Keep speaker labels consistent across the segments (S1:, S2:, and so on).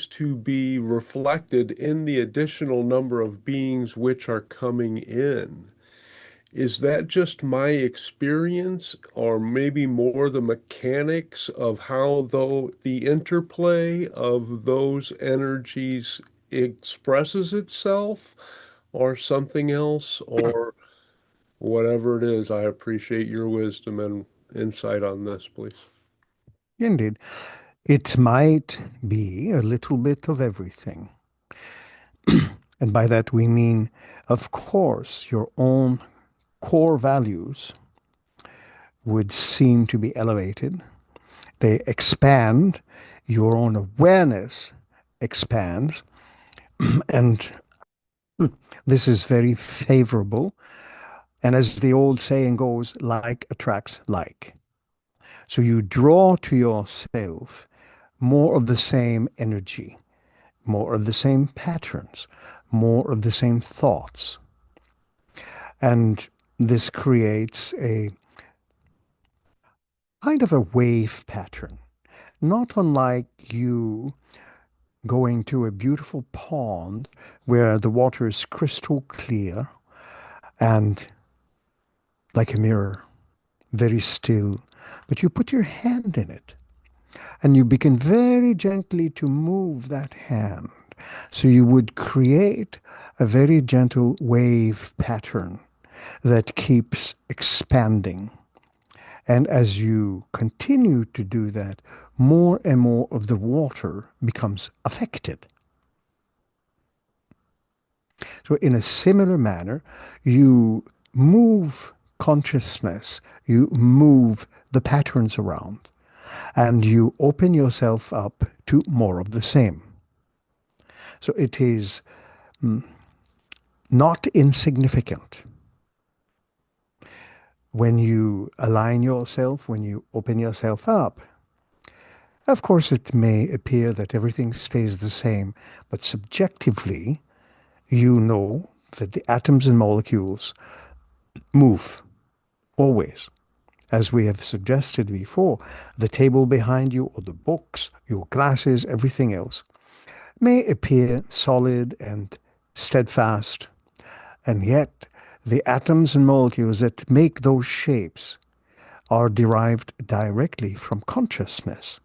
S1: to be reflected in the additional number of beings which are coming in. Is that just my experience, or maybe more the mechanics of how though the interplay of those energies expresses itself, or something else, or whatever it is? I appreciate your wisdom and insight on this, please.
S2: Indeed. It might be a little bit of everything. And by that we mean, of course, your own core values would seem to be elevated. They expand, your own awareness expands, and this is very favorable. And as the old saying goes, like attracts like. So you draw to yourself more of the same energy, more of the same patterns, more of the same thoughts. And this creates a kind of a wave pattern, not unlike you going to a beautiful pond where the water is crystal clear and like a mirror, very still. But you put your hand in it and you begin very gently to move that hand. So you would create a very gentle wave pattern that keeps expanding. And as you continue to do that, more and more of the water becomes affected. So, in a similar manner, you move consciousness, you move the patterns around, and you open yourself up to more of the same. So, it is not insignificant when you align yourself, when you open yourself up. Of course, it may appear that everything stays the same, but subjectively, you know that the atoms and molecules move always. As we have suggested before, the table behind you, or the books, your glasses, everything else, may appear solid and steadfast, and yet the atoms and molecules that make those shapes are derived directly from consciousness.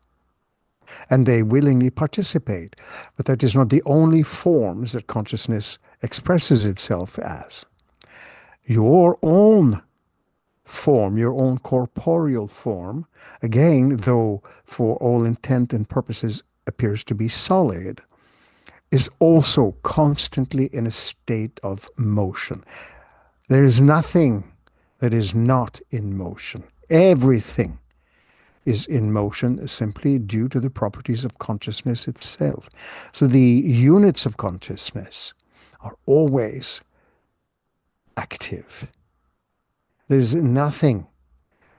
S2: And they willingly participate. But that is not the only forms that consciousness expresses itself as. Your own form, your own corporeal form, again, though for all intent and purposes appears to be solid, is also constantly in a state of motion. There is nothing that is not in motion. Everything is in motion simply due to the properties of consciousness itself. So the units of consciousness are always active. There's nothing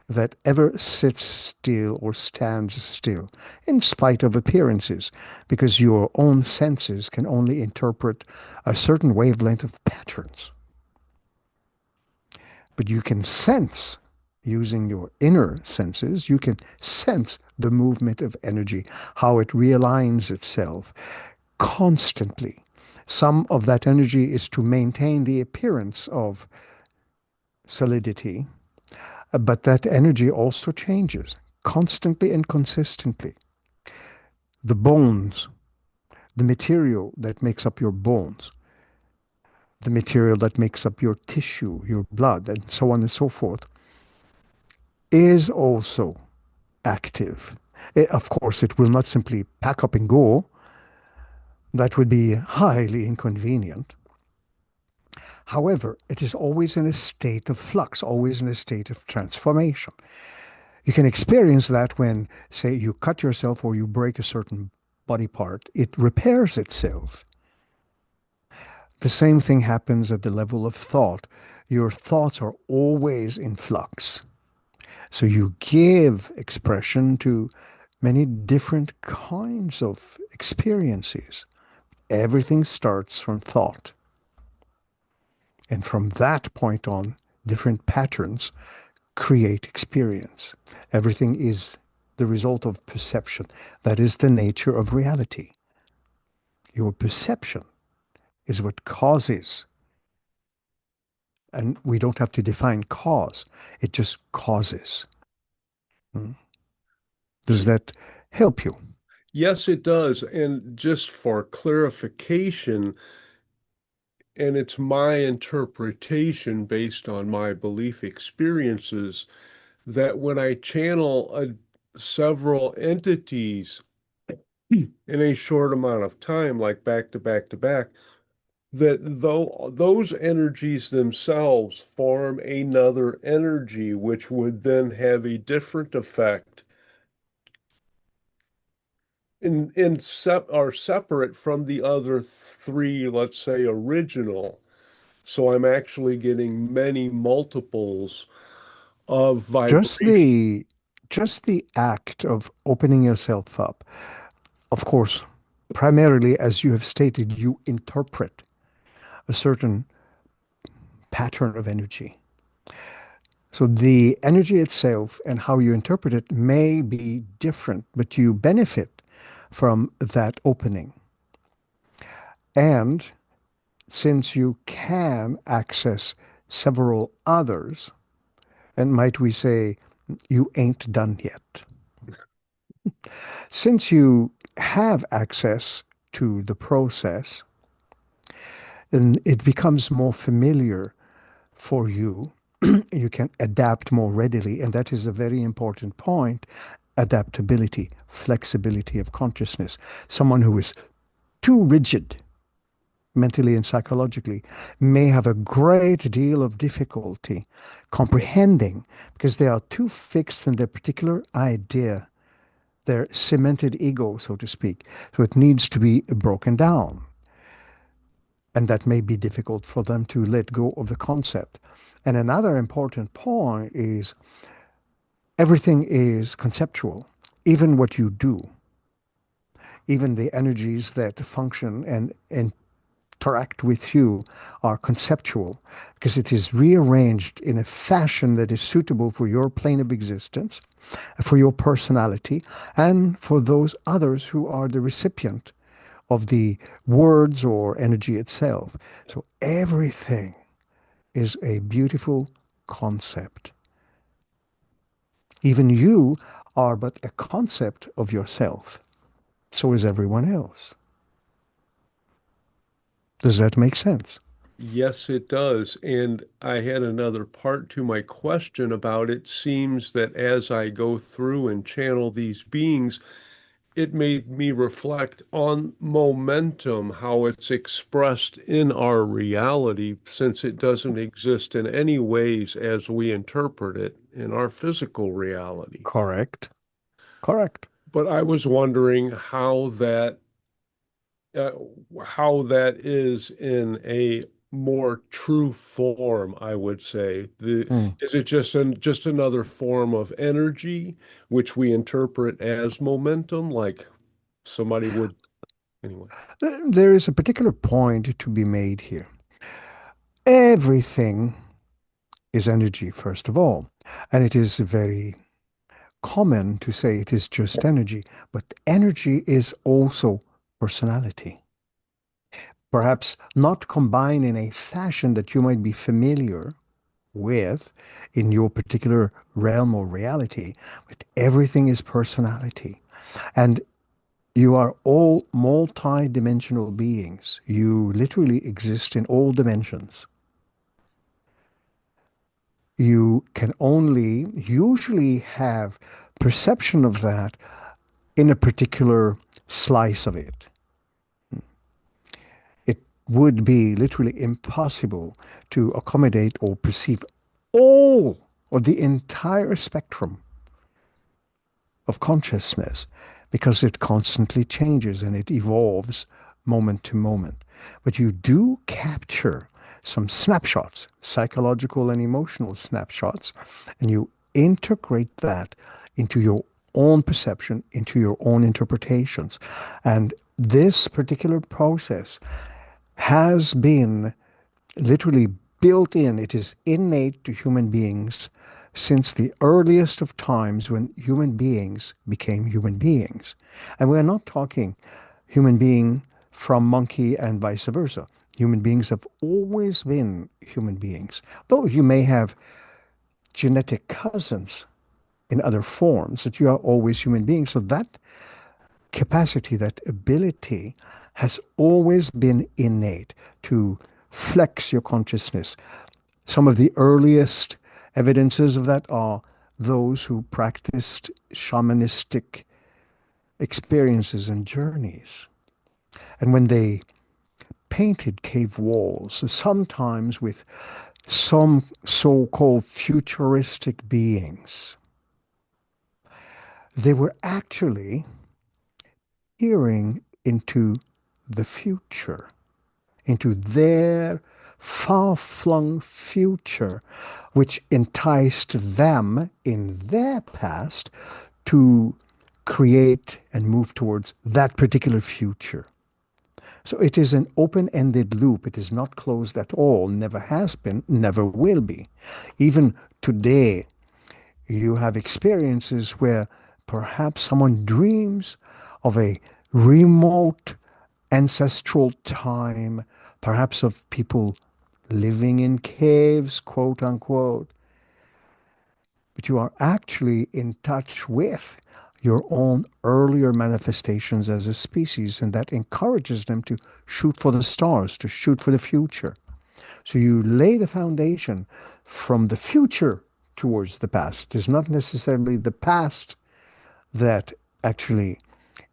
S2: that ever sits still or stands still, in spite of appearances, because your own senses can only interpret a certain wavelength of patterns. But you can sense, using your inner senses, you can sense the movement of energy, how it realigns itself constantly. Some of that energy is to maintain the appearance of solidity, but that energy also changes constantly and consistently. The bones, the material that makes up your bones, the material that makes up your tissue, your blood, and so on and so forth, is also active. Of course, it will not simply pack up and go. That would be highly inconvenient. However, it is always in a state of flux, always in a state of transformation. You can experience that when, say, you cut yourself or you break a certain body part, it repairs itself. The same thing happens at the level of thought. Your thoughts are always in flux. So you give expression to many different kinds of experiences. Everything starts from thought. And from that point on, different patterns create experience. Everything is the result of perception. That is the nature of reality. Your perception is what causes, and we don't have to define cause, it just causes. Mm. Does
S1: So,
S2: that help you?
S1: yes, it does. And just for clarification, and it's my interpretation based on my belief experiences, that when I channel several entities in a short amount of time, like back to back to back, that though those energies themselves form another energy, which would then have a different effect are separate from the other three, let's say, original. So I'm actually getting many multiples of
S2: Just
S1: vibration.
S2: the just the act of opening yourself up. Of course, primarily, as you have stated, you interpret a certain pattern of energy. So the energy itself and how you interpret it may be different, but you benefit from that opening. And since you can access several others, and might we say, you ain't done yet. Since you have access to the process, then it becomes more familiar for you. You can adapt more readily, and that is a very important point. Adaptability, flexibility of consciousness. Someone who is too rigid mentally and psychologically may have a great deal of difficulty comprehending because they are too fixed in their particular idea, their cemented ego, so to speak. So it needs to be broken down. And that may be difficult for them to let go of the concept. And another important point is everything is conceptual, even what you do, even the energies that function and interact with you are conceptual because it is rearranged in a fashion that is suitable for your plane of existence, for your personality, and for those others who are the recipient of the words or energy itself. So everything is a beautiful concept. Even you are but a concept of yourself. So is everyone else. Does that make sense?
S1: Yes, it does. And I had another part to my question about it. Seems that as I go through and channel these beings, it made me reflect on momentum, how it's expressed in our reality, since it doesn't exist in any ways as we interpret it in our physical reality.
S2: Correct. Correct.
S1: But I was wondering uh, how that is in a more true form, I would say.
S2: Mm.
S1: Is it just another form of energy, which we interpret as momentum, like somebody would anyway?
S2: There is a particular point to be made here. Everything is energy, first of all. And it is very common to say it is just energy, but energy is also personality. Perhaps not combined in a fashion that you might be familiar with in your particular realm or reality, but everything is personality. And you are all multi-dimensional beings. You literally exist in all dimensions. You can only usually have perception of that in a particular slice of it. It would be literally impossible to accommodate or perceive all or the entire spectrum of consciousness because it constantly changes and it evolves moment to moment. But you do capture some snapshots, psychological and emotional snapshots, and you integrate that into your own perception, into your own interpretations. And this particular process has been literally built in. It is innate to human beings since the earliest of times when human beings became human beings. And we're not talking human being from monkey and vice versa. Human beings have always been human beings, though you may have genetic cousins in other forms, that you are always human beings. So that capacity, that ability has always been innate to flex your consciousness. Some of the earliest evidences of that are those who practiced shamanistic experiences and journeys. And when they painted cave walls, sometimes with some so-called futuristic beings, they were actually peering into the future, into their far-flung future, which enticed them in their past to create and move towards that particular future. So it is an open-ended loop. It is not closed at all, never has been, never will be. Even today, you have experiences where perhaps someone dreams of a remote ancestral time, perhaps of people living in caves, quote unquote, but you are actually in touch with your own earlier manifestations as a species, and that encourages them to shoot for the stars, to shoot for the future. So you lay the foundation from the future towards the past. It is not necessarily the past that actually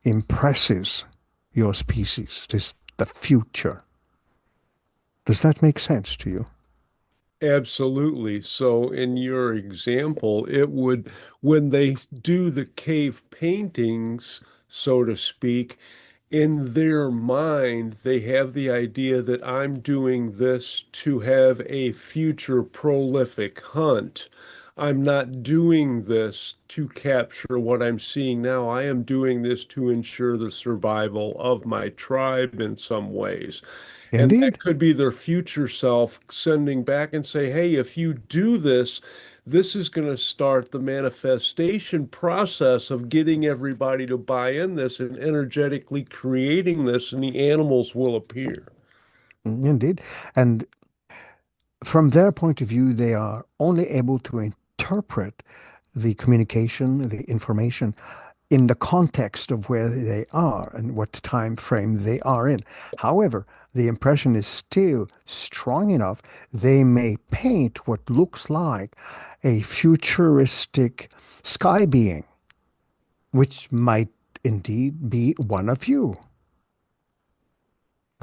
S2: impresses your species. It is the future. Does that make sense to you?
S1: Absolutely. So in your example, it would, when they do the cave paintings, so to speak, in their mind, they have the idea that I'm doing this to have a future prolific hunt. I'm not doing this to capture what I'm seeing now. I am doing this to ensure the survival of my tribe in some ways. And that
S2: Indeed.
S1: could be their future self sending back and say, hey, if you do this, this is going to start the manifestation process of getting everybody to buy in this and energetically creating this, and the animals will appear.
S2: Indeed. And from their point of view, they are only able to interpret the communication, the information in the context of where they are and what time frame they are in. However, the impression is still strong enough. They may paint what looks like a futuristic sky being, which might indeed be one of you.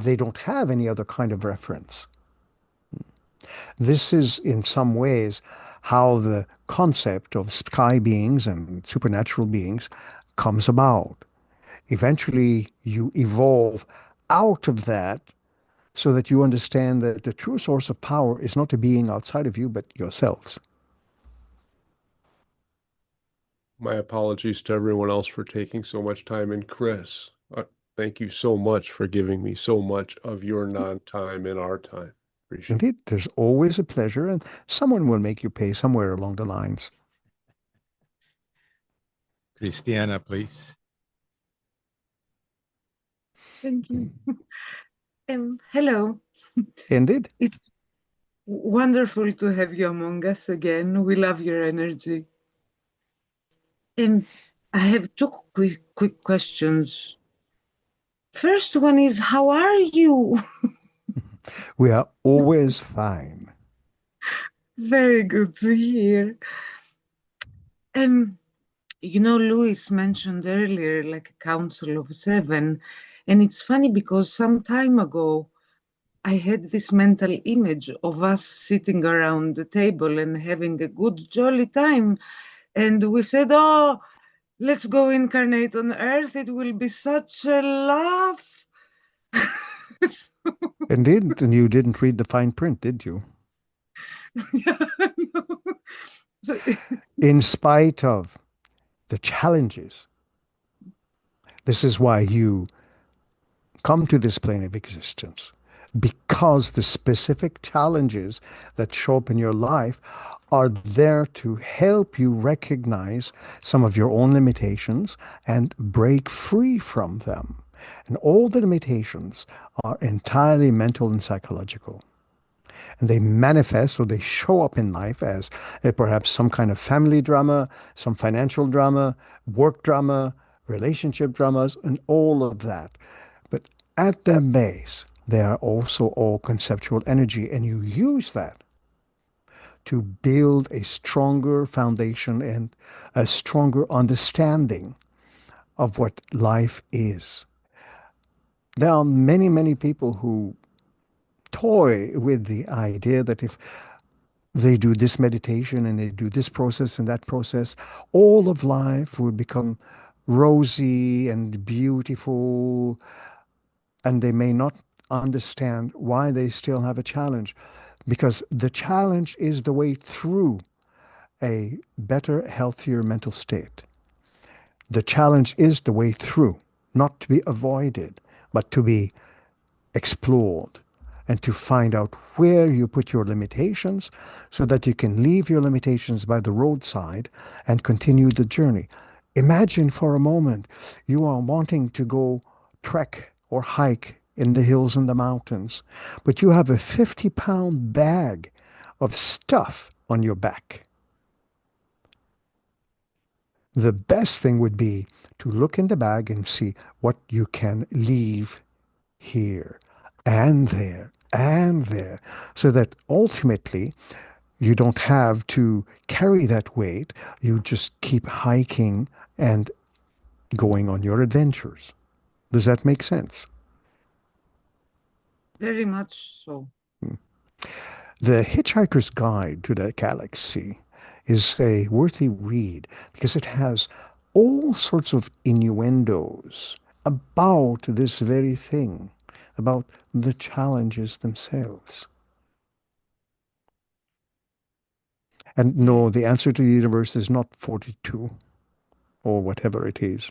S2: They don't have any other kind of reference. This is, in some ways, how the concept of sky beings and supernatural beings comes about. Eventually, you evolve out of that so that you understand that the true source of power is not a being outside of you, but yourselves.
S1: My apologies to everyone else for taking so much time. And Kris, thank you so much for giving me so much of your non-time and our time. Appreciate it.
S2: Indeed, there's always a pleasure, and someone will make you pay somewhere along the lines.
S3: Christiana, please.
S4: Thank you. Hello.
S2: Indeed.
S4: It's wonderful to have you among us again. We love your energy. I have two quick questions. First one is, how are you?
S2: We are always fine.
S4: Very good to hear. Louis mentioned earlier like a council of seven, and it's funny because some time ago, I had this mental image of us sitting around the table and having a good, jolly time. And we said, oh, let's go incarnate on Earth. It will be such a laugh. So,
S2: Indeed, and you didn't read the fine print, did you?
S4: yeah, no. So,
S2: In spite of the challenges, this is why you come to this plane of existence, because the specific challenges that show up in your life are there to help you recognize some of your own limitations and break free from them. And all the limitations are entirely mental and psychological. And they manifest or they show up in life as perhaps some kind of family drama, some financial drama, work drama, relationship dramas, and all of that. But at their base, they are also all conceptual energy, and you use that to build a stronger foundation and a stronger understanding of what life is. There are many, many people who toy with the idea that if they do this meditation and they do this process and that process, all of life will become rosy and beautiful, and they may not understand why they still have a challenge, because the challenge is the way through a better, healthier mental state. The challenge is the way through, not to be avoided, but to be explored and to find out where you put your limitations so that you can leave your limitations by the roadside and continue the journey. Imagine for a moment you are wanting to go trek or hike in the hills and the mountains, but you have a 50-pound bag of stuff on your back. The best thing would be to look in the bag and see what you can leave here and there, so that ultimately you don't have to carry that weight. You just keep hiking and going on your adventures. Does that make sense?
S4: Very much so.
S2: The Hitchhiker's Guide to the Galaxy is a worthy read because it has all sorts of innuendos about this very thing, about the challenges themselves. And no, the answer to the universe is not 42 or whatever it is,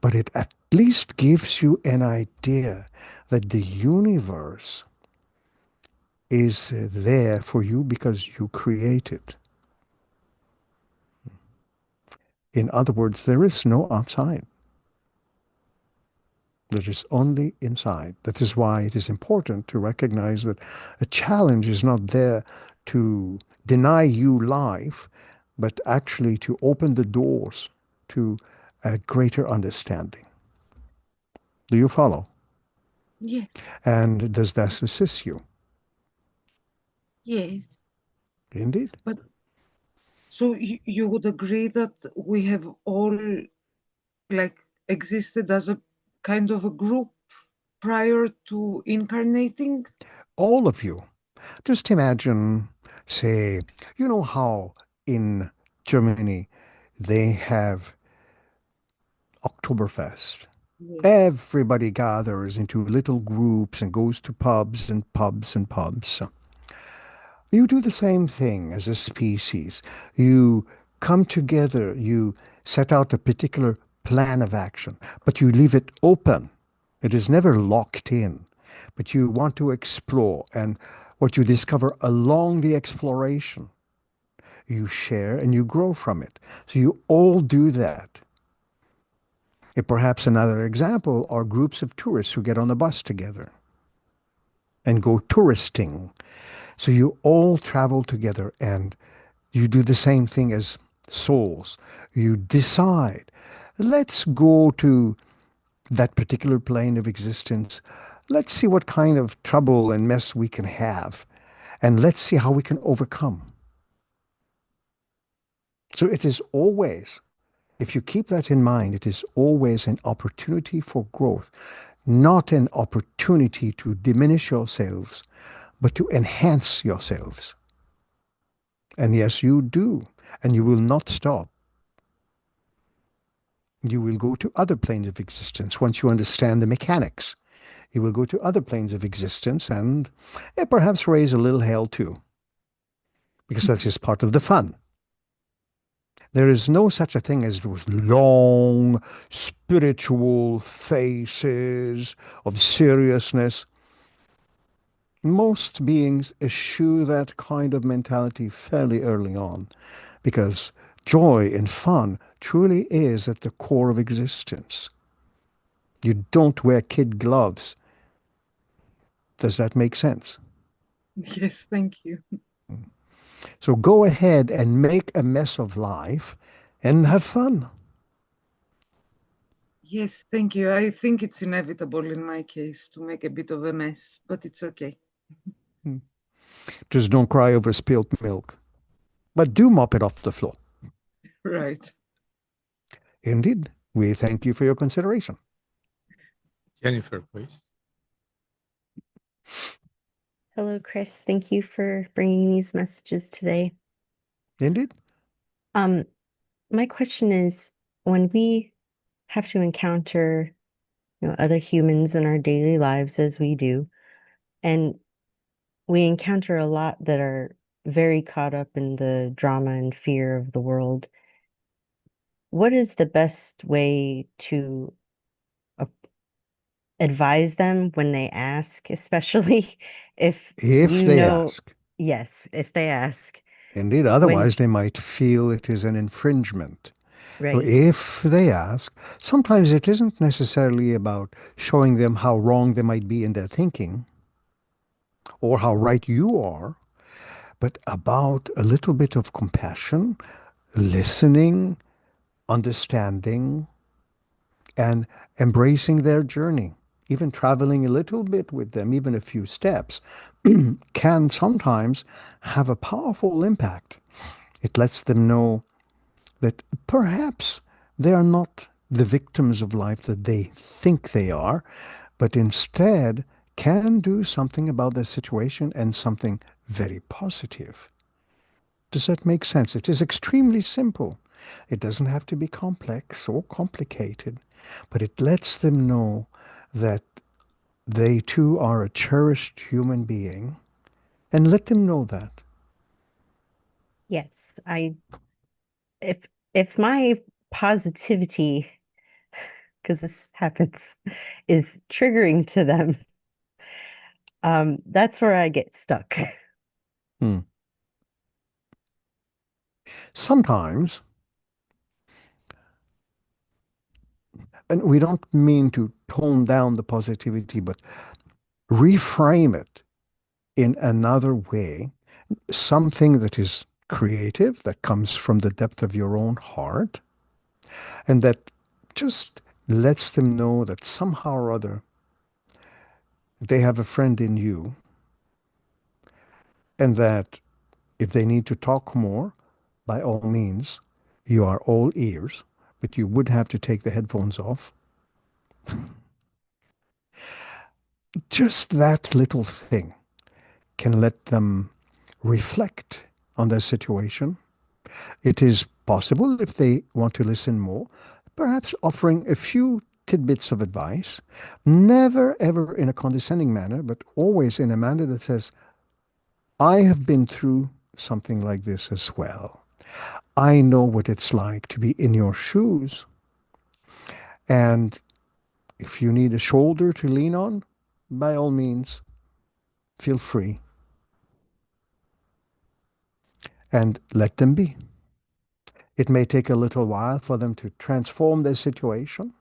S2: but it at least gives you an idea that the universe is there for you because you create it. In other words, there is no outside. There is only inside. That is why it is important to recognize that a challenge is not there to deny you life, but actually to open the doors to a greater understanding. Do you follow?
S4: Yes.
S2: And does that assist you?
S4: Yes.
S2: Indeed.
S4: But so you would agree that we have all like existed as a kind of a group prior to incarnating?
S2: All of you. Just imagine, say, you know how in Germany they have Oktoberfest.
S4: Yes.
S2: Everybody gathers into little groups and goes to pubs and pubs and pubs. You do the same thing as a species. You come together, you set out a particular plan of action, but you leave it open. It is never locked in, but you want to explore, and what you discover along the exploration, you share and you grow from it. So you all do that. Perhaps another example are groups of tourists who get on a bus together and go touristing. So you all travel together and you do the same thing as souls. You decide, let's go to that particular plane of existence. Let's see what kind of trouble and mess we can have. And let's see how we can overcome. So it is always, if you keep that in mind, it is always an opportunity for growth, not an opportunity to diminish yourselves, but to enhance yourselves. And yes, you do. And you will not stop. You will go to other planes of existence once you understand the mechanics. You will go to other planes of existence and perhaps raise a little hell too, because that's just part of the fun. There is no such a thing as those long spiritual faces of seriousness. Most beings eschew that kind of mentality fairly early on, because joy and fun truly is at the core of existence. You don't wear kid gloves. Does that make sense?
S4: Yes, thank you.
S2: So go ahead and make a mess of life and have fun.
S4: Yes, thank you. I think it's inevitable in my case to make a bit of a mess, but it's okay.
S2: Just don't cry over spilled milk. But do mop it off the floor.
S4: Right.
S2: Indeed, we thank you for your consideration.
S3: Jennifer, please.
S5: Hello, Kris. Thank you for bringing these messages today.
S2: Indeed.
S5: Um, my question is, when we have to encounter, other humans in our daily lives as we do, and we encounter a lot that are very caught up in the drama and fear of the world, what is the best way to uh, advise them when they ask, especially if
S2: If
S5: you
S2: they
S5: know,
S2: ask.
S5: yes, if they ask,
S2: Indeed,
S5: when,
S2: otherwise they might feel it is an infringement. So
S5: right,
S2: if they ask, sometimes it isn't necessarily about showing them how wrong they might be in their thinking or how right you are, but about a little bit of compassion, listening, understanding, and embracing their journey. Even traveling a little bit with them, even a few steps, can sometimes have a powerful impact. It lets them know that perhaps they are not the victims of life that they think they are, but instead can do something about their situation and something very positive. Does that make sense? It is extremely simple. It doesn't have to be complex or complicated, but it lets them know that they too are a cherished human being, and let them know that.
S5: yes, I if if my positivity, because this happens, is triggering to them, that's where I get stuck.
S2: Hmm. Sometimes, and we don't mean to tone down the positivity, but reframe it in another way, something that is creative, that comes from the depth of your own heart, and that just lets them know that somehow or other they have a friend in you, and that if they need to talk more, by all means, you are all ears, but you would have to take the headphones off. Just that little thing can let them reflect on their situation. It is possible, if they want to listen more, perhaps offering a few tidbits of advice, never ever in a condescending manner, but always in a manner that says, I have been through something like this as well. I know what it's like to be in your shoes. And if you need a shoulder to lean on, by all means, feel free and let them be. It may take a little while for them to transform their situation,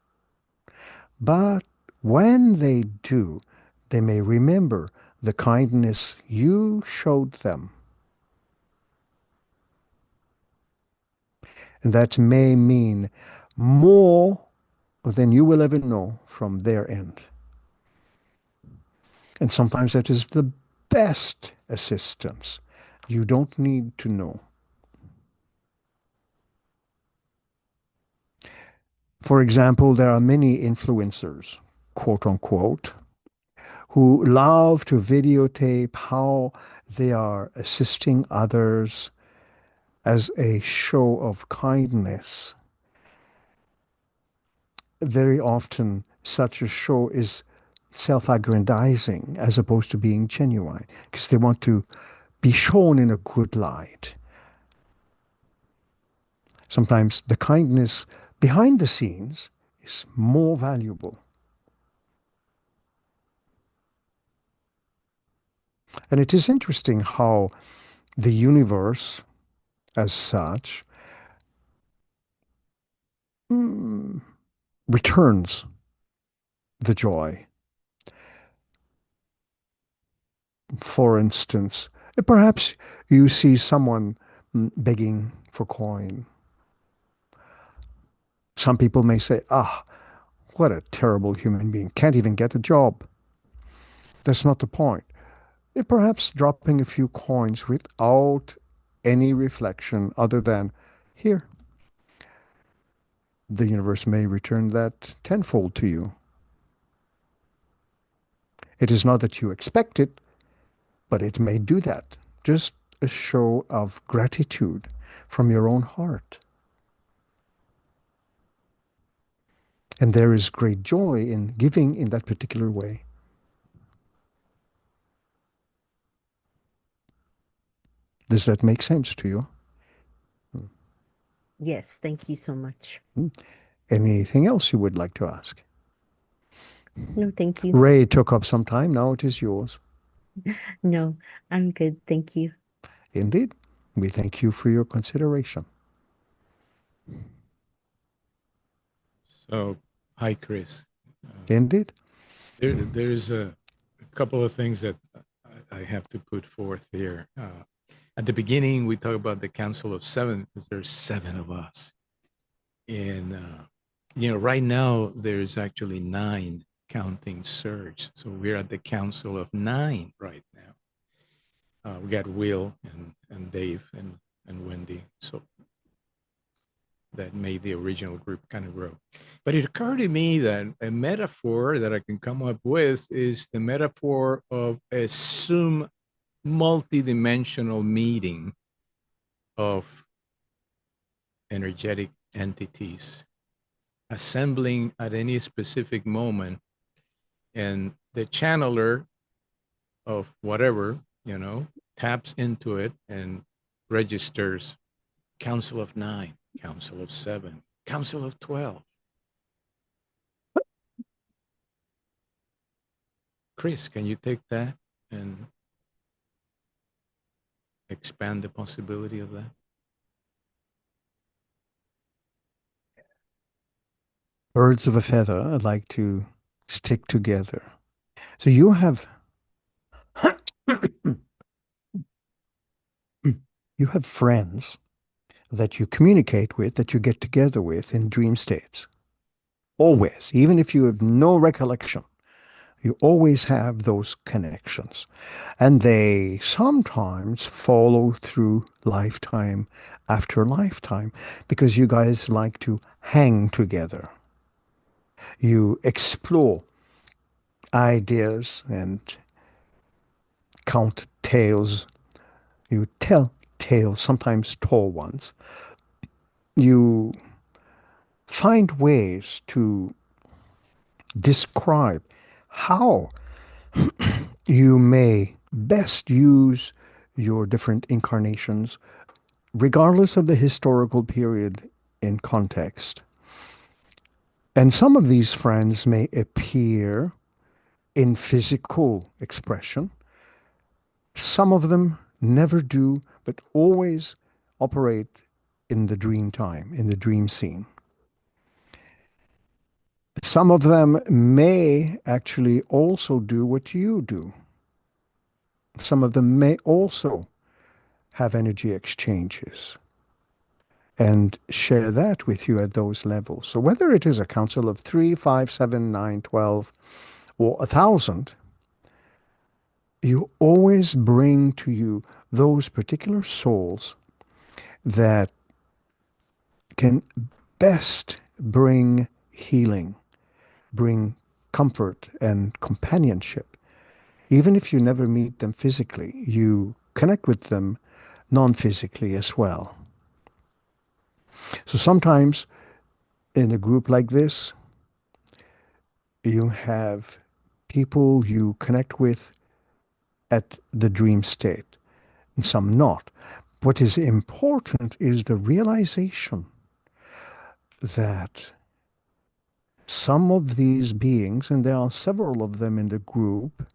S2: but when they do, they may remember the kindness you showed them. And that may mean more than you will ever know from their end. And sometimes that is the best assistance. You don't need to know. For example, there are many influencers, quote unquote, who love to videotape how they are assisting others as a show of kindness. Very often, such a show is self aggrandizing as opposed to being genuine because they want to be shown in a good light. Sometimes the kindness behind the scenes is more valuable. And it is interesting how the universe, as such, mm, returns the joy. For instance, perhaps you see someone begging for coin. Some people may say, ah, what a terrible human being, can't even get a job. That's not the point. Perhaps dropping a few coins without any reflection other than, here, the universe may return that tenfold to you. It is not that you expect it, but it may do that. Just a show of gratitude from your own heart. And there is great joy in giving in that particular way. Does that make sense to you?
S5: Yes, thank you so much.
S2: Anything else you would like to ask?
S5: No, thank you.
S2: Ray took up some time. Now it is yours.
S5: No, I'm good. Thank you.
S2: Indeed. We thank you for your consideration.
S3: So, hi, Kris.
S2: Indeed.
S3: There's a couple of things that I have to put forth here. At the beginning, we talked about the Council of Seven, because there's seven of us. And, right now, there's actually nine, counting Serge. So we're at the Council of Nine right now. We got Will and Dave and Wendy. So that made the original group kind of grow. But it occurred to me that a metaphor that I can come up with is the metaphor of a Zoom multidimensional meeting of energetic entities assembling at any specific moment, and the channeler of whatever, taps into it and registers Council of Nine, Council of Seven, Council of 12. Kris, can you take that and expand the possibility of that?
S2: Birds of a feather like to stick together. So you have friends that you communicate with, that you get together with in dream states. Always, even if you have no recollection, you always have those connections. And they sometimes follow through lifetime after lifetime because you guys like to hang together. You explore ideas and count tales. You tell tales, sometimes tall ones. You find ways to describe how you may best use your different incarnations, regardless of the historical period in context. And some of these friends may appear in physical expression. Some of them never do, but always operate in the dream time, in the dream scene. Some of them may actually also do what you do. Some of them may also have energy exchanges and share that with you at those levels. So whether it is a council of 3, 5, 7, 9, 12, or 1,000, you always bring to you those particular souls that can best bring healing, bring comfort and companionship. Even if you never meet them physically, you connect with them non-physically as well. So sometimes in a group like this, you have people you connect with at the dream state, and some not. What is important is the realization that some of these beings, and there are several of them in the group,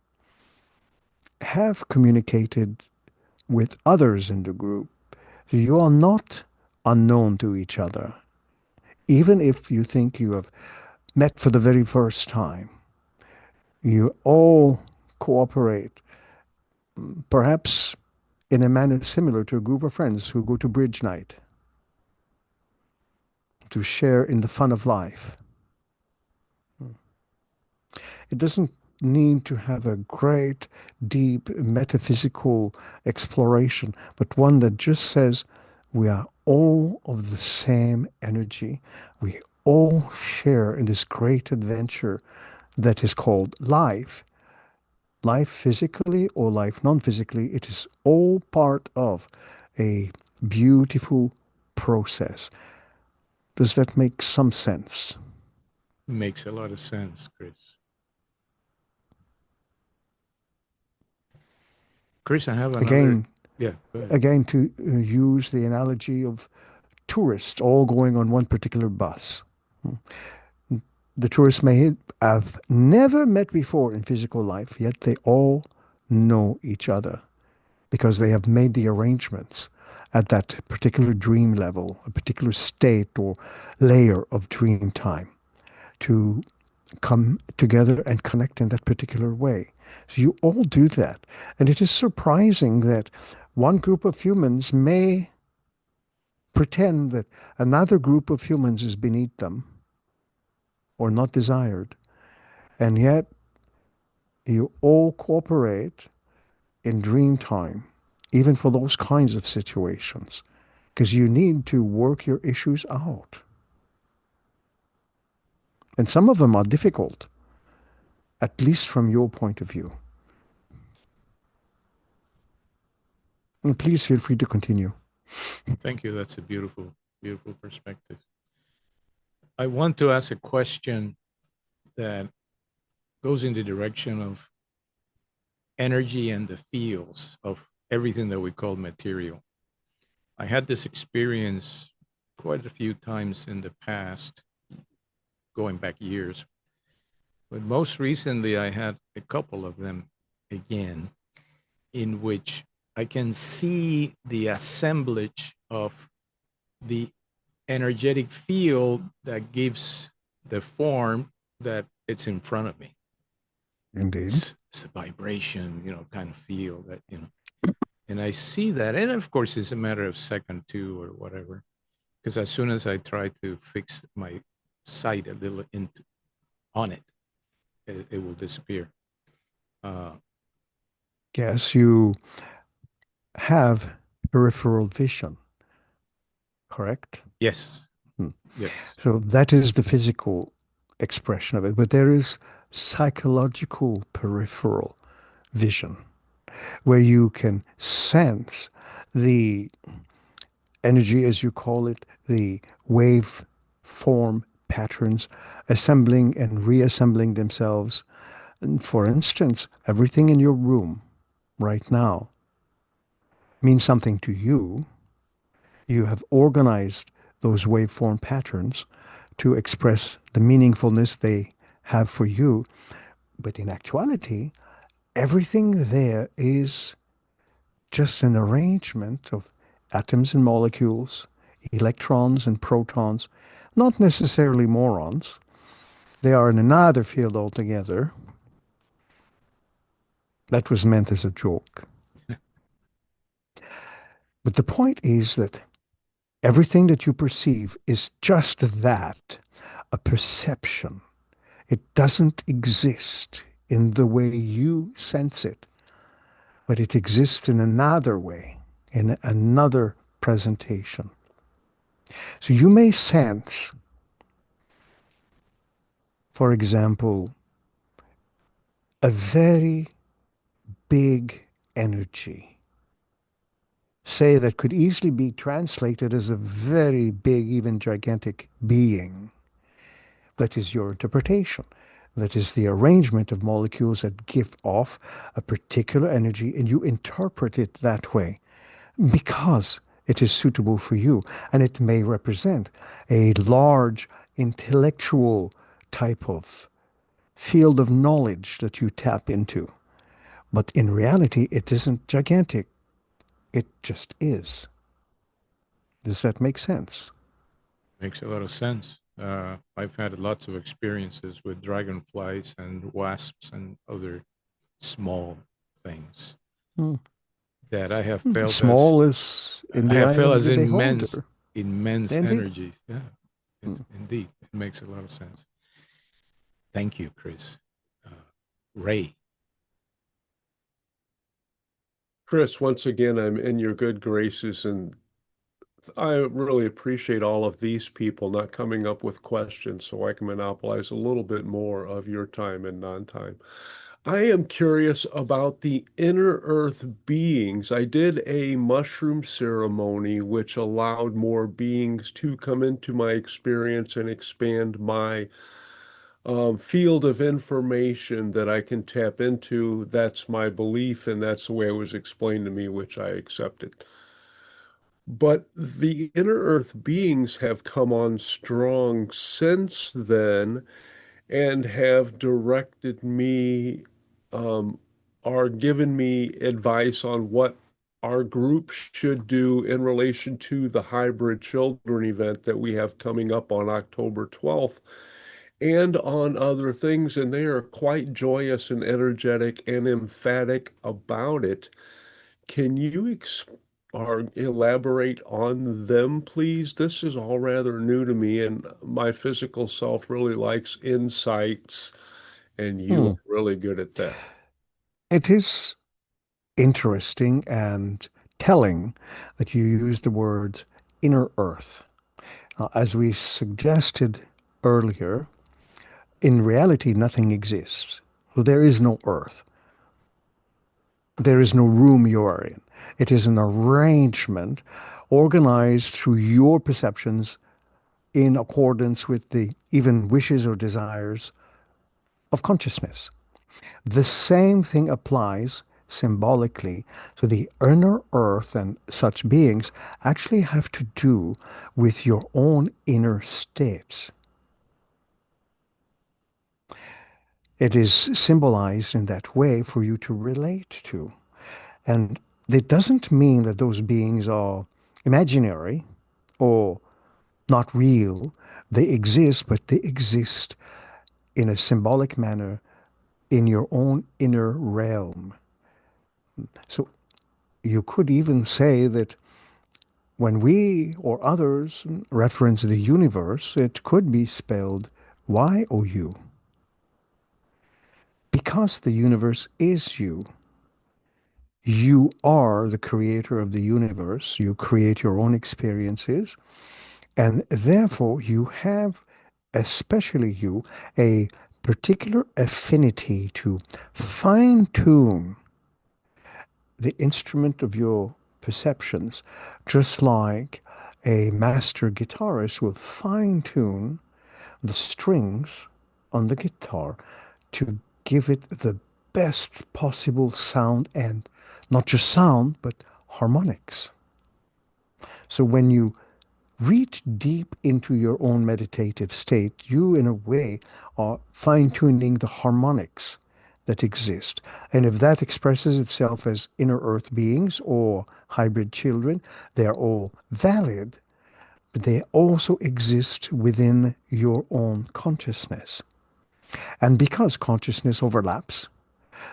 S2: have communicated with others in the group. So you are not unknown to each other, even if you think you have met for the very first time. You all cooperate, perhaps in a manner similar to a group of friends who go to bridge night to share in the fun of life. It doesn't need to have a great, deep metaphysical exploration, but one that just says we are all of the same energy. We all share in this great adventure that is called life. Life physically or life non-physically, it is all part of a beautiful process. Does that make some sense?
S3: Makes a lot of sense, Kris. Kris, I have another.
S2: Again,
S3: Yeah, go ahead.
S2: again to use the analogy of tourists all going on one particular bus. The tourists may have never met before in physical life, yet they all know each other because they have made the arrangements at that particular dream level, a particular state or layer of dream time to come together and connect in that particular way. So you all do that. And it is surprising that one group of humans may pretend that another group of humans is beneath them or not desired. And yet you all cooperate in dream time, even for those kinds of situations, because you need to work your issues out. And some of them are difficult, at least from your point of view. And please feel free to continue.
S3: Thank you. That's a beautiful, beautiful perspective. I want to ask a question that goes in the direction of energy and the fields of everything that we call material. I had this experience quite a few times in the past, going back years, but most recently I had a couple of them again, in which I can see the assemblage of the energetic field that gives the form that it's in front of me.
S2: Indeed.
S3: It's a vibration, kind of feel that, and I see that. And of course, it's a matter of second, two, or whatever. Because as soon as I try to fix my sight a little on it, it will disappear.
S2: Yes, you have peripheral vision, correct?
S3: Yes.
S2: Hmm.
S3: Yes.
S2: So that is the physical expression of it, but there is psychological peripheral vision where you can sense the energy, as you call it, the wave form patterns assembling and reassembling themselves. And for instance, everything in your room right now means something to you. You have organized those waveform patterns to express the meaningfulness they have for you. But in actuality, everything there is just an arrangement of atoms and molecules, electrons and protons, not necessarily morons. They are in another field altogether. That was meant as a joke. But the point is that everything that you perceive is just that, a perception. It doesn't exist in the way you sense it, but it exists in another way, in another presentation. So you may sense, for example, a very big energy, say that could easily be translated as a very big, even gigantic being. That is your interpretation. That is the arrangement of molecules that give off a particular energy, and you interpret it that way because it is suitable for you. And it may represent a large intellectual type of field of knowledge that you tap into. But in reality, it isn't gigantic. It just is. Does that make sense?
S3: Makes a lot of sense. I've had lots of experiences with dragonflies and wasps and other small things
S2: Hmm.
S3: that I have felt as
S2: Small is in
S3: I
S2: the
S3: have
S2: eye
S3: felt
S2: of
S3: as
S2: the
S3: immense,
S2: beholder.
S3: immense
S2: Indeed.
S3: energies. Yeah,
S2: Hmm.
S3: it's indeed. It makes a lot of sense. Thank you, Kris. Uh, Ray.
S1: Kris, once again, I'm in your good graces, and I really appreciate all of these people not coming up with questions so I can monopolize a little bit more of your time and non-time. I am curious about the inner earth beings. I did a mushroom ceremony which allowed more beings to come into my experience and expand my field of information that I can tap into. That's my belief, and that's the way it was explained to me, which I accepted. But the inner earth beings have come on strong since then and have directed me, um, or given me advice on what our group should do in relation to the hybrid children event that we have coming up on October 12th and on other things. And they are quite joyous and energetic and emphatic about it. Can you or elaborate on them, please? This is all rather new to me, and my physical self really likes insights, and you
S2: Hmm.
S1: are really good at that.
S2: It is interesting and telling that you use the word inner earth. As we suggested earlier, in reality, nothing exists. So there is no earth. There is no room you are in. It is an arrangement organized through your perceptions in accordance with the even wishes or desires of consciousness. The same thing applies symbolically. So the inner earth and such beings actually have to do with your own inner states. It is symbolized in that way for you to relate to. And it doesn't mean that those beings are imaginary or not real. They exist, but they exist in a symbolic manner in your own inner realm. So you could even say that when we or others reference the universe, it could be spelled Y-O-U, because the universe is you. You are the creator of the universe. You create your own experiences. And therefore, you have, especially you, a particular affinity to fine tune the instrument of your perceptions, just like a master guitarist will fine tune the strings on the guitar to give it the best possible sound, and not just sound, but harmonics. So when you reach deep into your own meditative state, you, in a way, are fine tuning the harmonics that exist. And if that expresses itself as inner earth beings or hybrid children, they're all valid, but they also exist within your own consciousness. And because consciousness overlaps,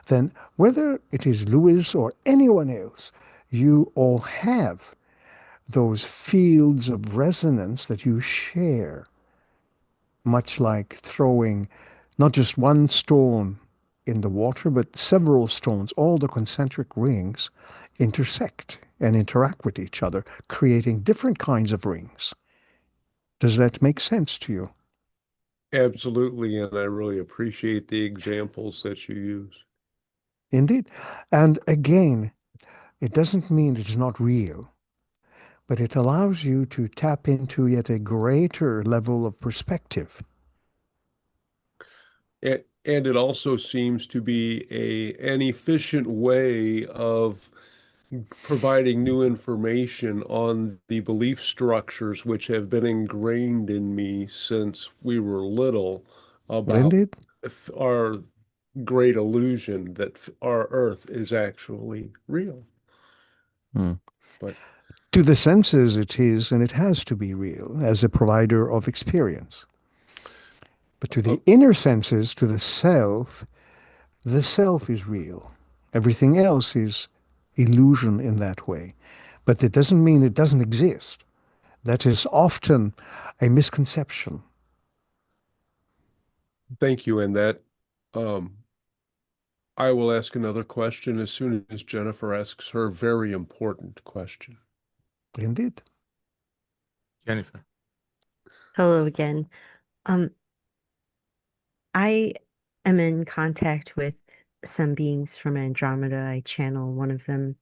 S2: then whether it is Lewis or anyone else, you all have those fields of resonance that you share, much like throwing not just one stone in the water, but several stones. All the concentric rings intersect and interact with each other, creating different kinds of rings. Does that make sense to you?
S1: Absolutely, and I really appreciate the examples that you use.
S2: Indeed. And again, it doesn't mean it's not real, but it allows you to tap into yet a greater level of perspective.
S1: And it also seems to be an efficient way of providing new information on the belief structures which have been ingrained in me since we were little about
S2: Indeed.
S1: our great illusion that our Earth is actually real.
S2: Hmm.
S1: But
S2: To the senses, it is, and it has to be real as a provider of experience. But to the
S1: Oh,
S2: inner senses, to the self is real. Everything else is illusion in that way. But it doesn't mean it doesn't exist. That is often a misconception.
S1: thank you. And that um, I will ask another question as soon as Jennifer asks her very important question.
S2: Indeed.
S3: Jennifer.
S5: Hello again. Um, I am in contact with some beings from Andromeda. I channel one of them,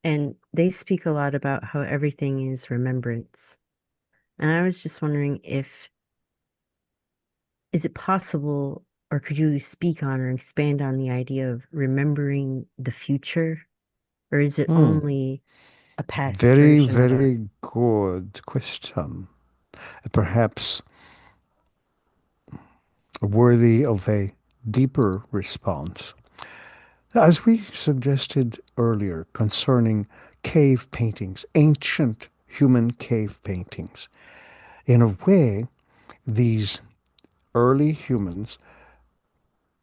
S5: and they speak a lot about how everything is remembrance. And I was just wondering if is it possible, or could you speak on or expand on the idea of remembering the future, or is it
S2: Hmm.
S5: only a past
S2: Very,
S5: version of
S2: very
S5: us?
S2: good question. Perhaps worthy of a deeper response. As we suggested earlier concerning cave paintings, ancient human cave paintings, in a way, these early humans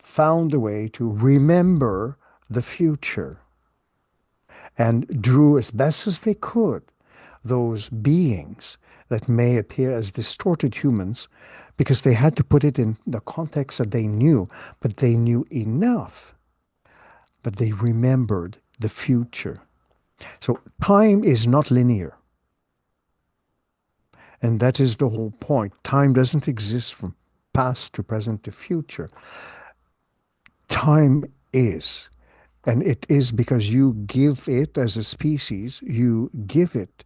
S2: found a way to remember the future and drew as best as they could those beings that may appear as distorted humans because they had to put it in the context that they knew, but they knew enough, but they remembered the future. So time is not linear. And that is the whole point. Time doesn't exist from past to present to future. Time is. And it is because you give it as a species, you give it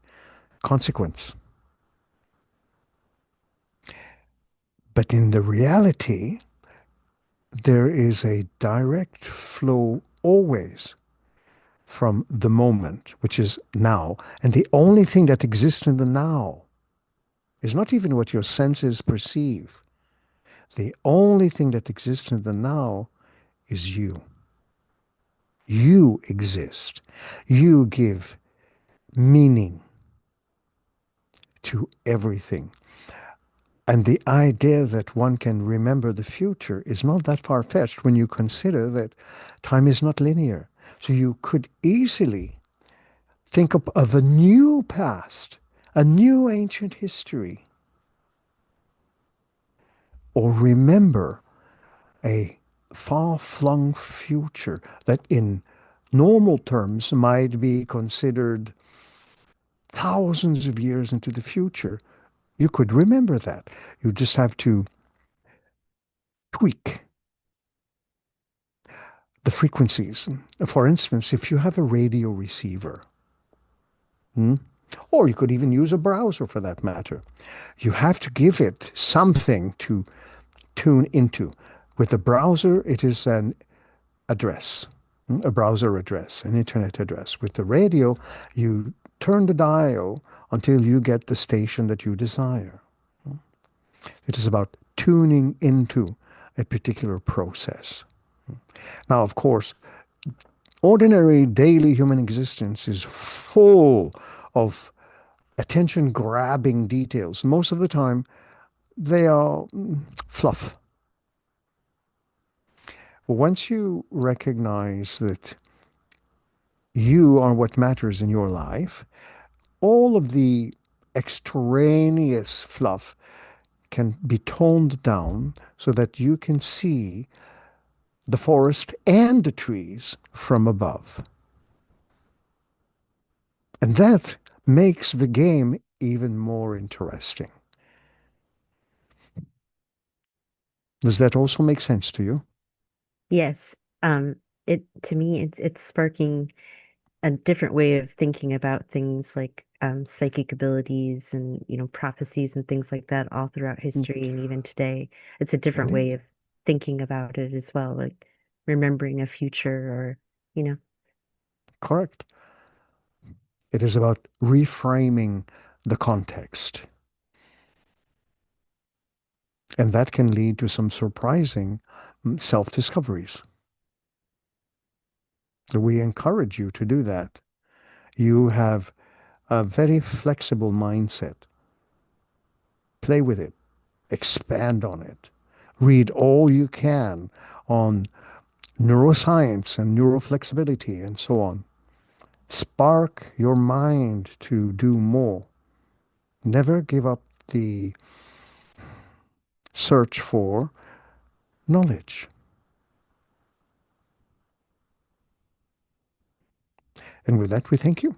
S2: consequence. But in the reality, there is a direct flow always from the moment, which is now. And the only thing that exists in the now is not even what your senses perceive. The only thing that exists in the now is you. You exist. You give meaning to everything. And the idea that one can remember the future is not that far-fetched when you consider that time is not linear. So you could easily think of a new past, a new ancient history, or remember a far-flung future that in normal terms might be considered thousands of years into the future. You could remember that. You just have to tweak the frequencies. For instance, if you have a radio receiver, hmm, or you could even use a browser for that matter, you have to give it something to tune into. With the browser, it is an address, a browser address, an internet address. With the radio, you turn the dial until you get the station that you desire. It is about tuning into a particular process. Now, of course, ordinary daily human existence is full of attention grabbing details. Most of the time, they are fluff. Once you recognize that you are what matters in your life, all of the extraneous fluff can be toned down so that you can see the forest and the trees from above. And that makes the game even more interesting. Does that also make sense to you?
S5: Yes. It to me, it's sparking a different way of thinking about things like psychic abilities and prophecies and things like that all throughout
S2: Mm,
S5: history and even today. It's a different way
S2: indeed.
S5: of thinking about it as well, like remembering a future or you know.
S2: Correct. It is about reframing the context. And that can lead to some surprising self-discoveries. So we encourage you to do that. You have a very flexible mindset. Play with it, expand on it, Read all you can on neuroscience and neuroflexibility and so on. Spark your mind to do more. Never give up the search for knowledge. And with that, we thank you.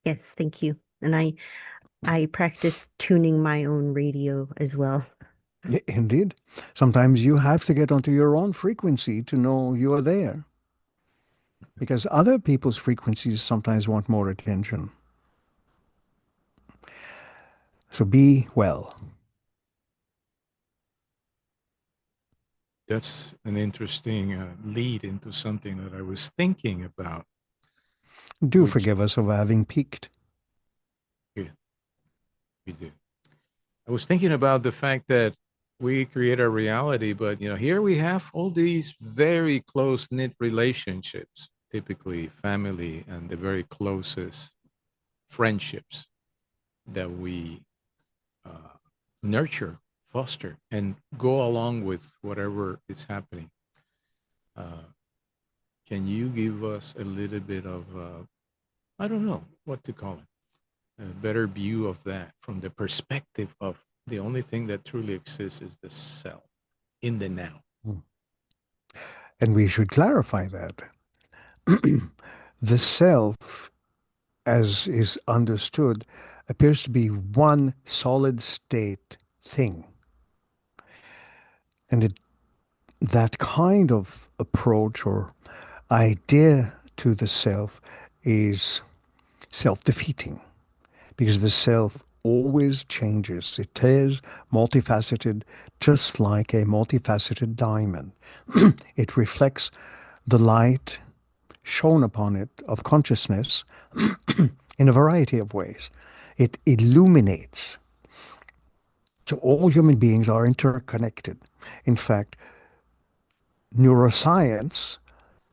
S5: Yes, thank you. And I practice tuning my own radio as well.
S2: Indeed. Sometimes you have to get onto your own frequency to know you are there. Because other people's frequencies sometimes want more attention. So be well.
S3: That's an interesting lead into something that I was thinking about.
S2: Do
S3: Which-
S2: forgive us of having peaked.
S3: Good. We do. I was thinking about the fact that we create our reality, but here we have all these very close-knit relationships, typically family and the very closest friendships that we nurture, foster, and go along with whatever is happening. Can you give us a little bit of, I don't know what to call it, a better view of that from the perspective of the only thing that truly exists is the self in the now?
S2: And we should clarify that. The self, as is understood, appears to be one solid state thing. And that kind of approach or idea to the self is self-defeating because the self always changes. It is multifaceted, just like a multifaceted diamond. It reflects the light shone upon it of consciousness in a variety of ways. It illuminates. So all human beings are interconnected. In fact, neuroscience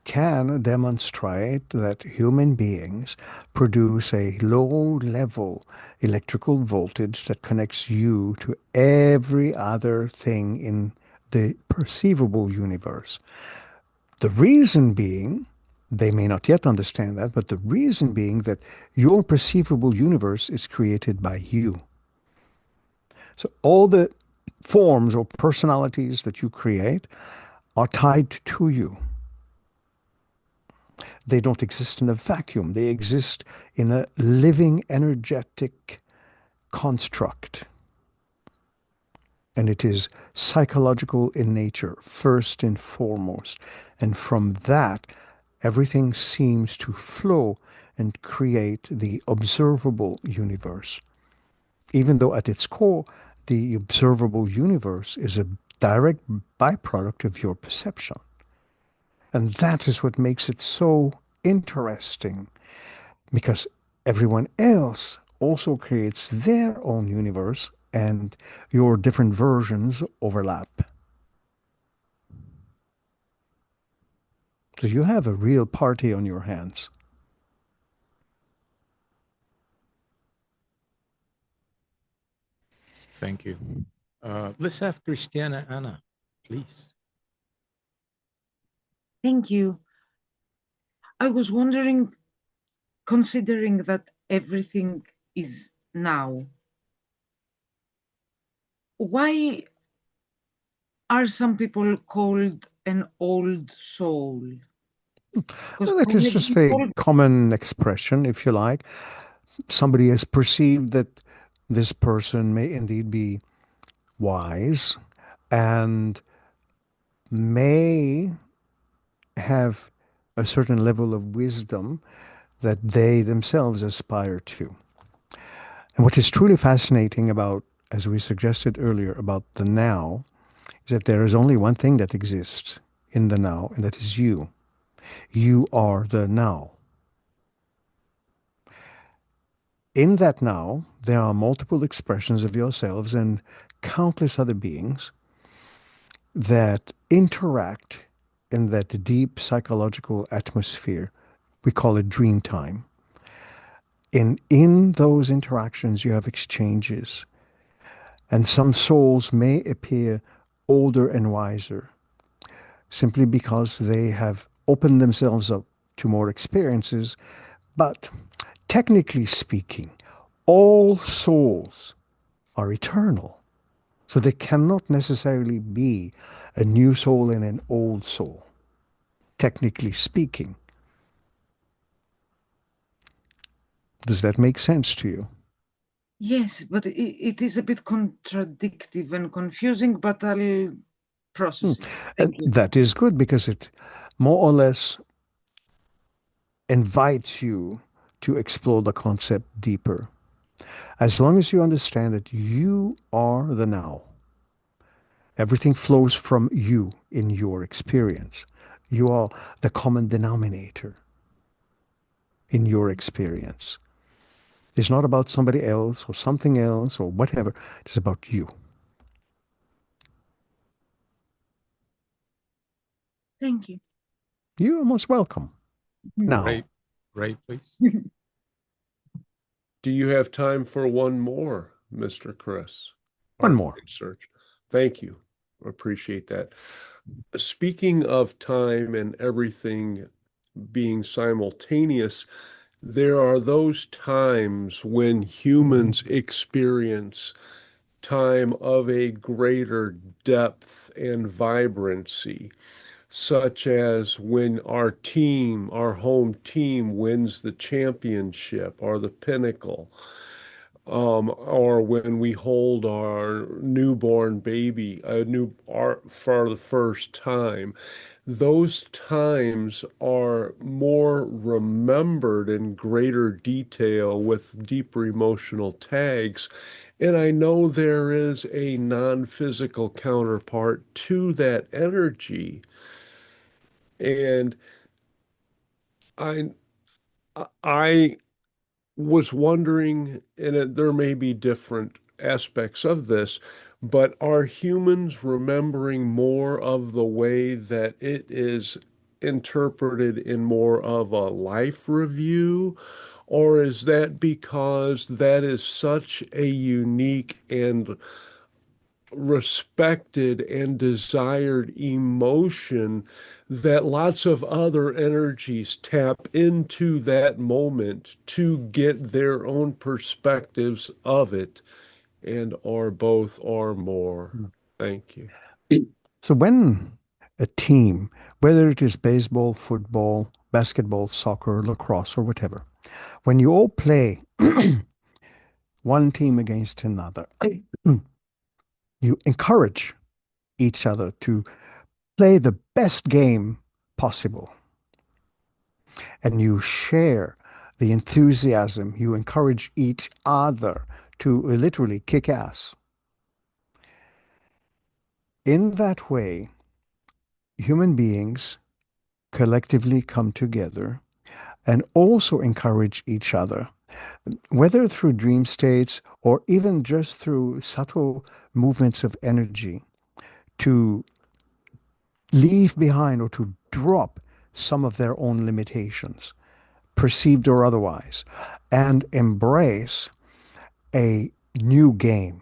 S2: can demonstrate that human beings produce a low-level electrical voltage that connects you to every other thing in the perceivable universe. The reason being, they may not yet understand that, but the reason being that your perceivable universe is created by you. So all the forms or personalities that you create are tied to you. They don't exist in a vacuum. They exist in a living, energetic construct. And it is psychological in nature, first and foremost. And from that, everything seems to flow and create the observable universe. Even though at its core, the observable universe is a direct byproduct of your perception. And that is what makes it so interesting, because everyone else also creates their own universe and your different versions overlap. So you have a real party on your hands.
S3: Thank you. Let's have Christiana Anna, please.
S4: Thank you. I was wondering, considering that everything is now, why are some people called an old soul? Because
S2: Well, that
S4: I
S2: is
S4: have
S2: just
S4: been
S2: a
S4: told,
S2: common expression, if you like. Somebody has perceived that this person may indeed be wise and may have a certain level of wisdom that they themselves aspire to. And what is truly fascinating about, as we suggested earlier, about the now, is that there is only one thing that exists in the now, and that is you. You are the now. In that now, there are multiple expressions of yourselves and countless other beings that interact in that deep psychological atmosphere. We call it dreamtime. And in those interactions, you have exchanges. And some souls may appear older and wiser simply because they have opened themselves up to more experiences. But technically speaking, all souls are eternal. So they cannot necessarily be a new soul and an old soul, technically speaking. Does that make sense to you?
S4: Yes, but it is a bit contradictory and confusing, but I'll process it.
S2: And
S4: Thank you.
S2: that is good because it more or less invites you to explore the concept deeper. As long as you understand that you are the now, everything flows from you in your experience. You are the common denominator in your experience. It's not about somebody else or something else or whatever. It's about you.
S4: Thank you.
S2: You are most welcome. Now,
S3: Right, please.
S1: Do you have time for one more, Mr. Kris?
S2: one more.
S1: Serge. Thank you. Appreciate that. Speaking of time and everything being simultaneous, there are those times when humans experience time of a greater depth and vibrancy, such as when our home team wins the championship or the pinnacle, or when we hold our newborn baby for the first time. Those times are more remembered in greater detail with deeper emotional tags. And I know there is a non-physical counterpart to that energy. And I I was wondering, and there may be different aspects of this, but are humans remembering more of the way that it is interpreted in more of a life review? Or is that because that is such a unique and respected and desired emotion that lots of other energies tap into that moment to get their own perspectives of it, and or both or more? Thank you.
S2: So when a team, whether it is baseball, football, basketball, soccer, lacrosse, or whatever, when you all play one team against another, you encourage each other to play the best game possible. And you share the enthusiasm. You encourage each other to literally kick ass. In that way, human beings collectively come together and also encourage each other, whether through dream states or even just through subtle movements of energy, to leave behind or to drop some of their own limitations, perceived or otherwise, and embrace a new game,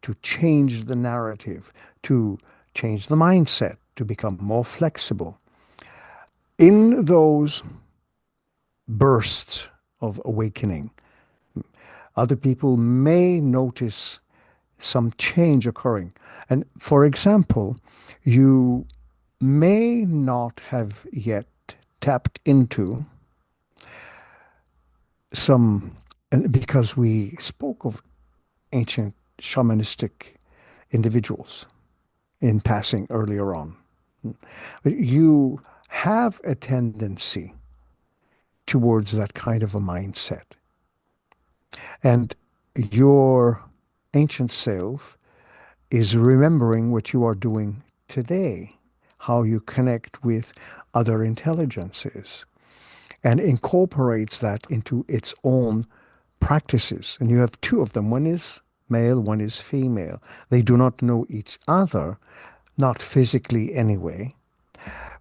S2: to change the narrative, to change the mindset, to become more flexible. In those bursts of awakening, other people may notice some change occurring. And for example, you may not have yet tapped into some, because we spoke of ancient shamanistic individuals in passing earlier on. But you have a tendency towards that kind of a mindset. And your ancient self is remembering what you are doing today, how you connect with other intelligences, and incorporates that into its own practices. And you have two of them. One is male, one is female. They do not know each other, not physically anyway,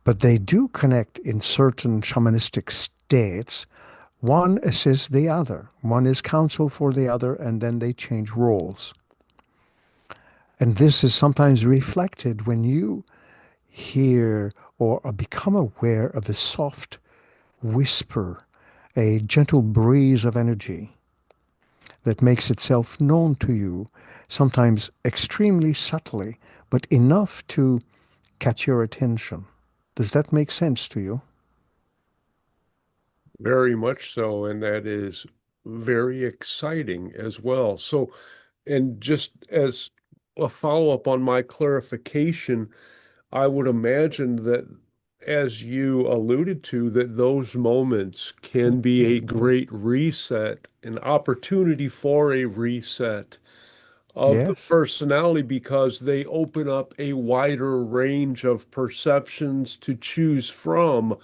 S2: but they do connect in certain shamanistic states. One assists the other. One is counsel for the other, and then they change roles. And this is sometimes reflected when you hear or become aware of a soft whisper, a gentle breeze of energy that makes itself known to you, sometimes extremely subtly, but enough to catch your attention. Does that make sense to you?
S1: Very much so, and that is very exciting as well. So, and just as a follow-up on my clarification, I would imagine that, as you alluded to, that those moments can be a great reset, an opportunity for a reset of the
S2: Yes.
S1: personality because they open up a wider range of perceptions to choose from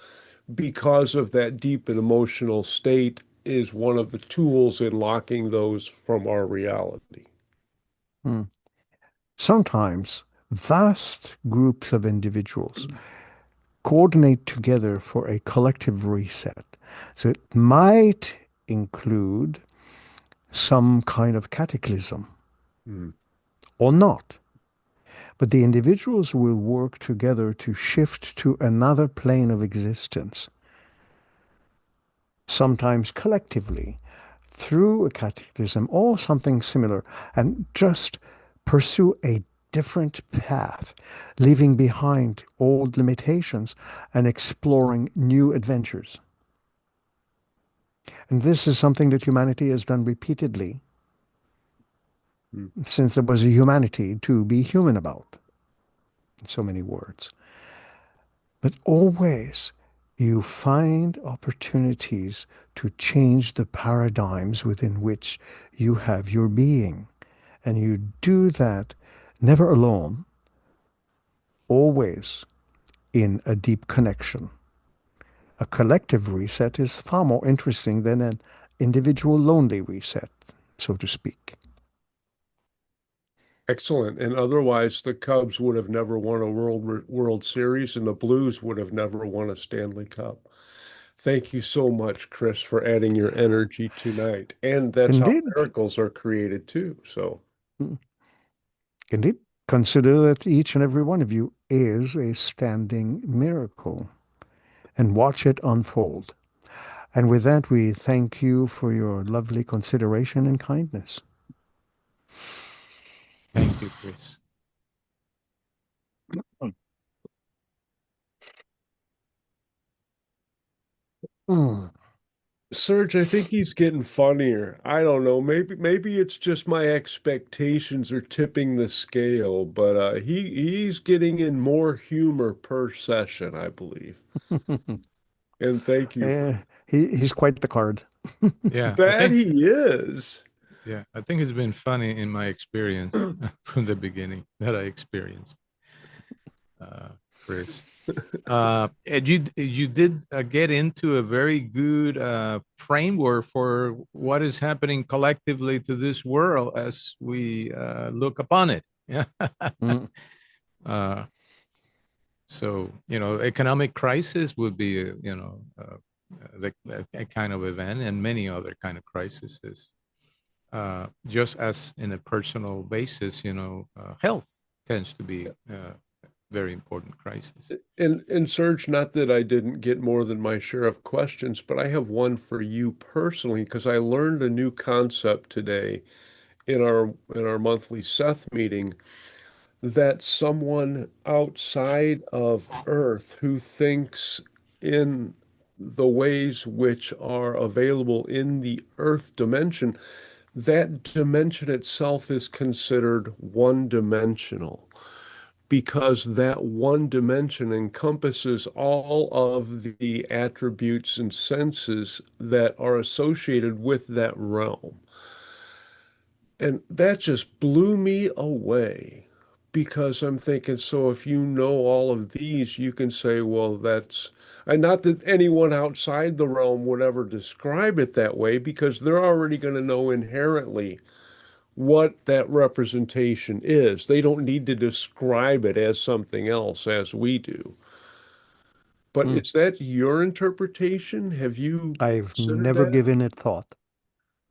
S1: because of that deep and emotional state is one of the tools in locking those from our reality.
S2: Hmm. Sometimes vast groups of individuals coordinate together for a collective reset. So it might include some kind of cataclysm
S1: Mm.
S2: or not. But the individuals will work together to shift to another plane of existence, sometimes collectively, through a cataclysm or something similar, and just pursue a different path, leaving behind old limitations and exploring new adventures. And this is something that humanity has done repeatedly
S1: Mm.
S2: since there was a humanity to be human about, in so many words. But always you find opportunities to change the paradigms within which you have your being. And you do that never alone, always in a deep connection. A collective reset is far more interesting than an individual lonely reset, so to speak.
S1: Excellent. And otherwise, the Cubs would have never won a World Series, and the Blues would have never won a Stanley Cup. Thank you so much, Kris, for adding your energy tonight. And that's how
S2: Indeed,
S1: miracles are created too. So,
S2: indeed. Consider that each and every one of you is a standing miracle and watch it unfold. And with that, we thank you for your lovely consideration and kindness.
S3: Thank you, Kris.
S2: Mm.
S1: Serge, I think he's getting funnier. I don't know. Maybe it's just my expectations are tipping the scale, but he's getting in more humor per session, I believe. And thank you for
S2: Eh, he's quite the card.
S3: Yeah, I
S1: that.
S3: think
S1: He is.
S3: yeah, I think it's been funny in my experience from the beginning that I experienced, Kris. And you did get into a very good framework for what is happening collectively to this world as we look upon it. Yeah.
S2: Mm.
S3: uh, so economic crisis would be a kind of event, and many other kind of crises. Just as in a personal basis, health tends to be very important crisis.
S1: And Serge, not that I didn't get more than my share of questions, but I have one for you personally because I learned a new concept today in our monthly Seth meeting that someone outside of Earth who thinks in the ways which are available in the Earth dimension, that dimension itself is considered one-dimensional because that one dimension encompasses all of the attributes and senses that are associated with that realm. And that just blew me away because I'm thinking, so if you know all of these, you can say, well, and not that anyone outside the realm would ever describe it that way because they're already going to know inherently what that representation is. They don't need to describe it as something else as we do. But
S2: Mm.
S1: is that your interpretation? Have you
S2: I've
S1: considered
S2: never
S1: that?
S2: given it thought.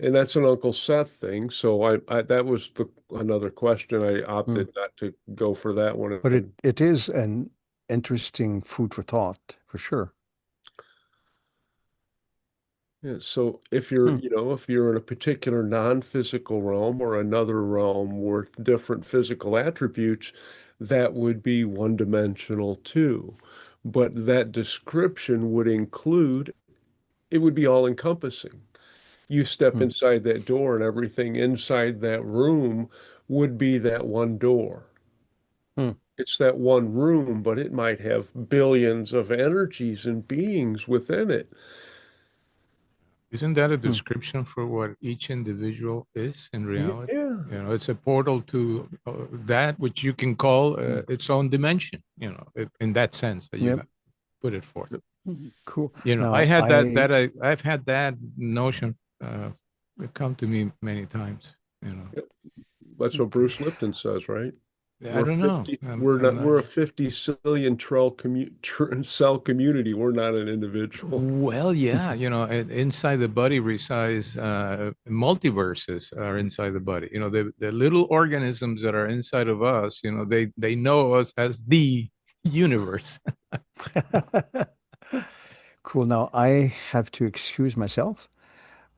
S1: And that's an Uncle Seth thing. So I that was the another question. I
S2: Hmm.
S1: opted not to go for that one.
S2: But
S1: And
S2: it is an interesting food for thought, for sure.
S1: yeah, so if you're,
S2: Hmm.
S1: you know, if you're in a particular non-physical realm or another realm with different physical attributes, that would be one-dimensional too. But that description would include, it would be all-encompassing. You step
S2: Hmm.
S1: inside that door and everything inside that room would be that one door.
S2: Hmm.
S1: It's that one room, but it might have billions of energies and beings within it.
S3: Isn't that a
S2: Hmm.
S3: description for what each individual is in reality?
S1: Yeah.
S3: You know, it's a portal to that which you can call
S2: Hmm.
S3: its own dimension, you know, in that sense that you
S2: Yep.
S3: have put it forth.
S2: Cool.
S3: You know, I
S2: Now,
S3: had I've had that notion come to me many times, you know.
S1: That's what Bruce Lipton says, right?
S3: I don't know. I'm not.
S1: We're a 50 zillion cell community. We're not an individual.
S3: Well, yeah, you know, inside the body resides multiverses are inside the body. You know, the little organisms that are inside of us, you know, they know us as the universe.
S2: cool. Now, I have to excuse myself,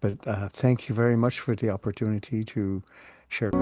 S2: but thank you very much for the opportunity to share.